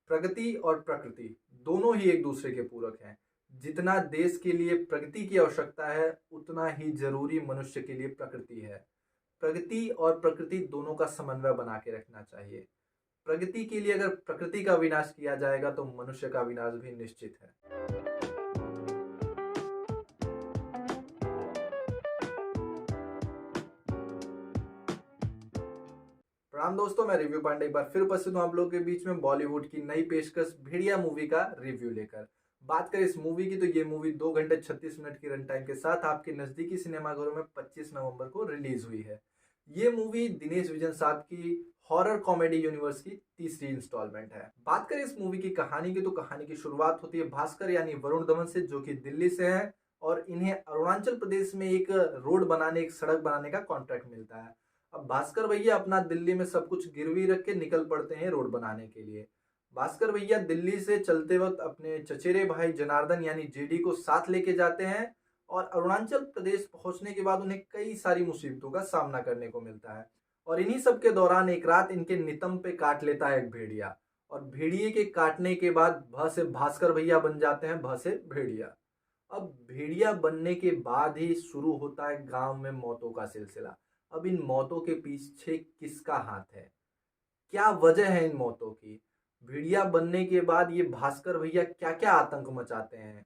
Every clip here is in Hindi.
प्रगति और प्रकृति दोनों ही एक दूसरे के पूरक हैं। जितना देश के लिए प्रगति की आवश्यकता है, उतना ही जरूरी मनुष्य के लिए प्रकृति है। प्रगति और प्रकृति दोनों का समन्वय बना के रखना चाहिए। प्रगति के लिए अगर प्रकृति का विनाश किया जाएगा तो मनुष्य का विनाश भी निश्चित है। प्रणाम दोस्तों, मैं रिव्यू पांडे एक बार फिर उपस्थित हूँ आप लोगों के बीच में बॉलीवुड की नई पेशकश भेड़िया मूवी का रिव्यू लेकर। बात करें इस मूवी की तो ये मूवी 2 घंटे 36 मिनट की रन टाइम के साथ आपके नजदीकी सिनेमाघरों में 25 नवंबर को रिलीज हुई है। ये मूवी दिनेश विजन साहब की हॉरर कॉमेडी यूनिवर्स की तीसरी इंस्टॉलमेंट है। बात करें इस मूवी की कहानी की तो कहानी की शुरुआत होती है भास्कर यानी वरुण धवन से, जो कि दिल्ली से हैं और इन्हें अरुणाचल प्रदेश में एक रोड बनाने, एक सड़क बनाने का कॉन्ट्रैक्ट मिलता है। अब भास्कर भैया अपना दिल्ली में सब कुछ गिरवी रख के निकल पड़ते हैं रोड बनाने के लिए। भास्कर भैया दिल्ली से चलते वक्त अपने चचेरे भाई जनार्दन यानी जेडी को साथ लेके जाते हैं और अरुणाचल प्रदेश पहुंचने के बाद उन्हें कई सारी मुसीबतों का सामना करने को मिलता है। और इन्हीं सब के दौरान एक रात इनके नितंब पे काट लेता है एक भेड़िया, और भेड़िए के काटने के बाद भ से भास्कर भैया बन जाते हैं, भ से भेड़िया। अब भेड़िया बनने के बाद ही शुरू होता है गांव में मौतों का सिलसिला। अब इन मौतों के पीछे किसका हाथ है, क्या वजह है इन मौतों की? भेड़िया बनने के बाद ये भास्कर भैया क्या क्या आतंक मचाते हैं,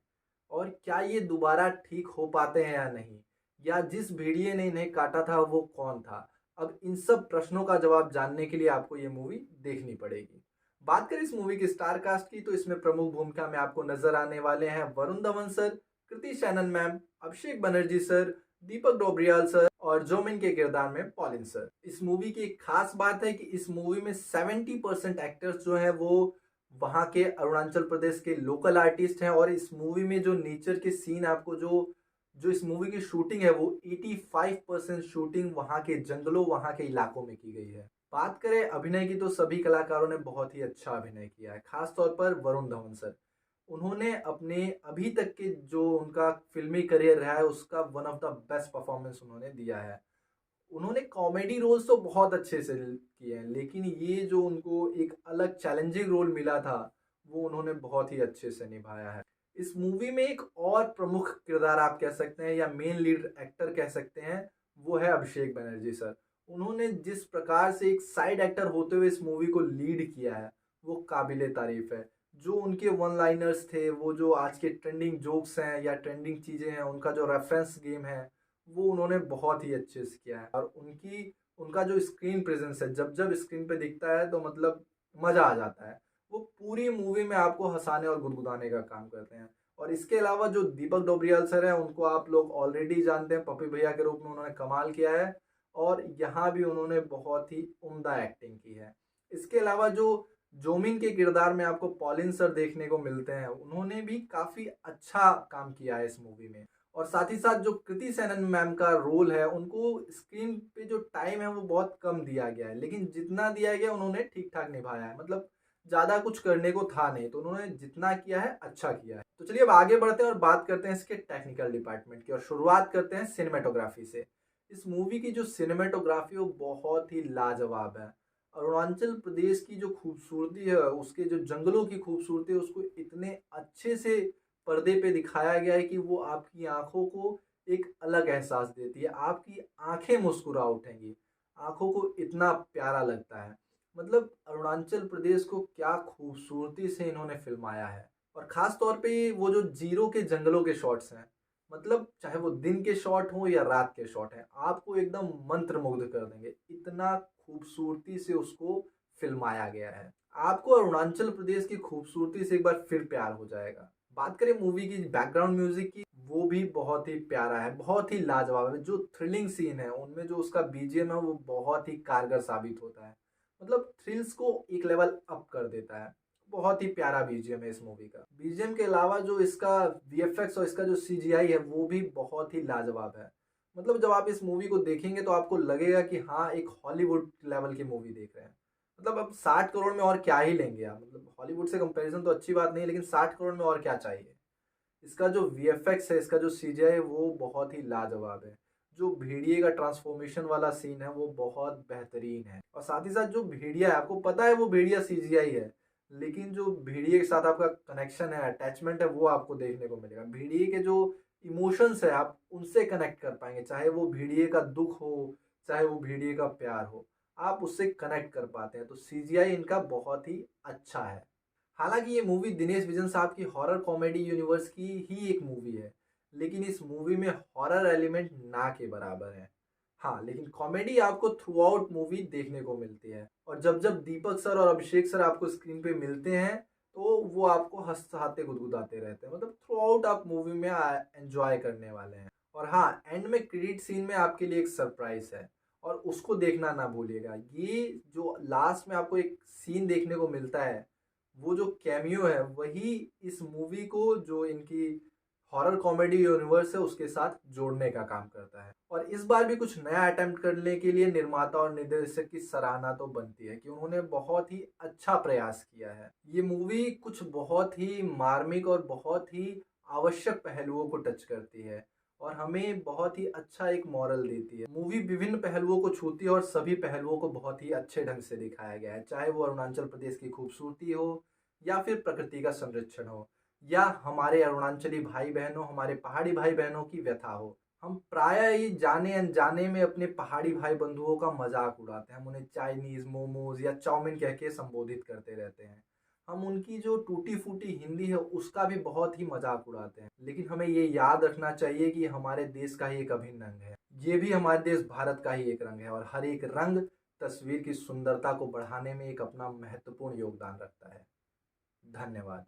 और क्या ये दोबारा ठीक हो पाते हैं या नहीं, या जिस भेड़िए ने इन्हें काटा था वो कौन था? अब इन सब प्रश्नों का जवाब जानने के लिए आपको ये मूवी देखनी पड़ेगी। बात करें इस मूवी की स्टार कास्ट की तो इसमें प्रमुख भूमिका में आपको नजर आने वाले हैं Varun Dhawan sir, Kriti Sanon ma'am, Abhishek Banerjee sir, दीपक डोबरियाल सर और जोमिन के किरदार में पॉलिन सर। इस मूवी की एक खास बात है कि इस मूवी में 70% एक्टर्स जो हैं वो वहाँ के अरुणाचल प्रदेश के लोकल आर्टिस्ट हैं, और इस मूवी में जो नेचर के सीन आपको जो जो इस मूवी की शूटिंग है वो 85% शूटिंग वहाँ के जंगलों, वहाँ के इलाकों में की गई है। बात करें अभिनय की तो सभी कलाकारों ने बहुत ही अच्छा अभिनय किया है, खास तौर पर वरुण धवन सर। उन्होंने अपने अभी तक के जो उनका फिल्मी करियर रहा है उसका one of the best performance उन्होंने दिया है। उन्होंने कॉमेडी रोल्स तो बहुत अच्छे से किए हैं, लेकिन ये जो उनको एक अलग चैलेंजिंग रोल मिला था वो उन्होंने बहुत ही अच्छे से निभाया है। इस मूवी में एक और प्रमुख किरदार आप कह सकते हैं या मेन लीड एक्टर कह सकते हैं, वो है अभिषेक बनर्जी सर। उन्होंने जिस प्रकार से एक साइड एक्टर होते हुए इस मूवी को लीड किया है वो काबिले तारीफ है। जो उनके वन लाइनर्स थे, वो जो आज के ट्रेंडिंग जोक्स हैं या ट्रेंडिंग चीज़ें हैं, उनका जो रेफरेंस गेम है वो उन्होंने बहुत ही अच्छे से किया है। और उनका जो स्क्रीन प्रेजेंस है, जब जब स्क्रीन पे दिखता है तो मतलब मज़ा आ जाता है। वो पूरी मूवी में आपको हंसाने और गुदगुदाने का काम करते हैं। और इसके अलावा जो दीपक डोबरियाल सर हैं उनको आप लोग ऑलरेडी जानते हैं, पप्पी भैया के रूप में उन्होंने कमाल किया है और यहाँ भी उन्होंने बहुत ही उम्दा एक्टिंग की है। इसके अलावा जो जोमिन के किरदार में आपको पॉलिन सर देखने को मिलते हैं, उन्होंने भी काफ़ी अच्छा काम किया है इस मूवी में। और साथ ही साथ जो कृति सैनन मैम का रोल है, उनको स्क्रीन पे जो टाइम है वो बहुत कम दिया गया है, लेकिन जितना दिया गया उन्होंने ठीक ठाक निभाया है। मतलब ज़्यादा कुछ करने को था नहीं, तो उन्होंने जितना किया है अच्छा किया है। तो चलिए अब आगे बढ़ते हैं और बात करते हैं इसके टेक्निकल डिपार्टमेंट की, और शुरुआत करते हैं सिनेमेटोग्राफी से। इस मूवी की जो सिनेमेटोग्राफी वो बहुत ही लाजवाब है। अरुणाचल प्रदेश की जो खूबसूरती है, उसके जो जंगलों की खूबसूरती है, उसको इतने अच्छे से पर्दे पे दिखाया गया है कि वो आपकी आंखों को एक अलग एहसास देती है। आपकी आंखें मुस्कुरा उठेंगी, आंखों को इतना प्यारा लगता है। मतलब अरुणाचल प्रदेश को क्या खूबसूरती से इन्होंने फिल्माया है। और ख़ास तौर पे वो जो ज़ीरो के जंगलों के शॉट्स हैं, मतलब चाहे वो दिन के शॉट हों या रात के शॉट हैं, आपको एकदम मंत्रमुग्ध कर देंगे। इतना खूबसूरती से उसको फिल्माया गया है। आपको अरुणाचल प्रदेश की खूबसूरती से एक बार फिर प्यार हो जाएगा। बात करें मूवी की बैकग्राउंड म्यूजिक की, वो भी बहुत ही प्यारा है, बहुत ही लाजवाब है। जो थ्रिलिंग सीन है उनमें जो उसका बीजीएम है वो बहुत ही कारगर साबित होता है। मतलब थ्रिल्स को एक लेवल अप कर देता है। बहुत ही प्यारा बीजीएम है इस मूवी का। बीजीएम के अलावा जो इसका वीएफएक्स और इसका जो सीजीआई है वो भी बहुत ही लाजवाब है। मतलब जब आप इस मूवी को देखेंगे तो आपको लगेगा कि हाँ, एक हॉलीवुड लेवल की मूवी देख रहे हैं। मतलब अब 60 करोड़ में और क्या ही लेंगे आप? मतलब हॉलीवुड से कंपैरिजन तो अच्छी बात नहीं है, लेकिन 60 करोड़ में और क्या चाहिए? इसका जो वीएफएक्स है, इसका जो सीजीआई है वो बहुत ही लाजवाब है। जो भेड़िए का ट्रांसफॉर्मेशन वाला सीन है वो बहुत बेहतरीन है। और साथ ही साथ जो भेड़िया है, आपको पता है वो भेड़िया सीजीआई है, लेकिन जो भेड़िए के साथ आपका कनेक्शन है, अटैचमेंट है, वो आपको देखने को मिलेगा। भेड़िए के जो इमोशंस है आप उनसे कनेक्ट कर पाएंगे, चाहे वो भेड़िए का दुख हो, चाहे वो भेड़िए का प्यार हो, आप उससे कनेक्ट कर पाते हैं। तो सीजीआई इनका बहुत ही अच्छा है। हालांकि ये मूवी दिनेश विजन साहब की हॉरर कॉमेडी यूनिवर्स की ही एक मूवी है, लेकिन इस मूवी में हॉरर एलिमेंट ना के बराबर है। हाँ, लेकिन कॉमेडी आपको थ्रू आउट मूवी देखने को मिलती है, और जब जब दीपक सर और अभिषेक सर आपको स्क्रीन पे मिलते हैं तो वो आपको हंसते गुदगुदाते रहते हैं। मतलब थ्रू आउट आप मूवी में एंजॉय करने वाले हैं। और हाँ, एंड में क्रेडिट सीन में आपके लिए एक सरप्राइज है, और उसको देखना ना भूलिएगा। ये जो लास्ट में आपको एक सीन देखने को मिलता है, वो जो कैमियो है वही इस मूवी को, जो इनकी हॉरर कॉमेडी यूनिवर्स है, उसके साथ जोड़ने का काम करता है। और इस बार भी कुछ नया अटेम्प्ट करने के लिए निर्माता और निर्देशक की सराहना तो बनती है कि उन्होंने बहुत ही अच्छा प्रयास किया है। ये मूवी कुछ बहुत ही मार्मिक और बहुत ही आवश्यक पहलुओं को टच करती है, और हमें बहुत ही अच्छा एक मॉरल देती है। मूवी विभिन्न पहलुओं को छूती है और सभी पहलुओं को बहुत ही अच्छे ढंग से दिखाया गया है, चाहे वो अरुणाचल प्रदेश की खूबसूरती हो, या फिर प्रकृति का संरक्षण हो, या हमारे अरुणाचली भाई बहनों, हमारे पहाड़ी भाई बहनों की व्यथा हो। हम प्राय ही जाने अनजाने में अपने पहाड़ी भाई बंधुओं का मजाक उड़ाते हैं। हम उन्हें चाइनीज, मोमोज या चाउमीन कह के संबोधित करते रहते हैं। हम उनकी जो टूटी फूटी हिंदी है उसका भी बहुत ही मजाक उड़ाते हैं। लेकिन हमें ये याद रखना चाहिए कि हमारे देश का ही एक अभिन्न अंग है। ये भी हमारे देश भारत का ही एक रंग है, और हर एक रंग तस्वीर की सुंदरता को बढ़ाने में एक अपना महत्वपूर्ण योगदान रखता है। धन्यवाद।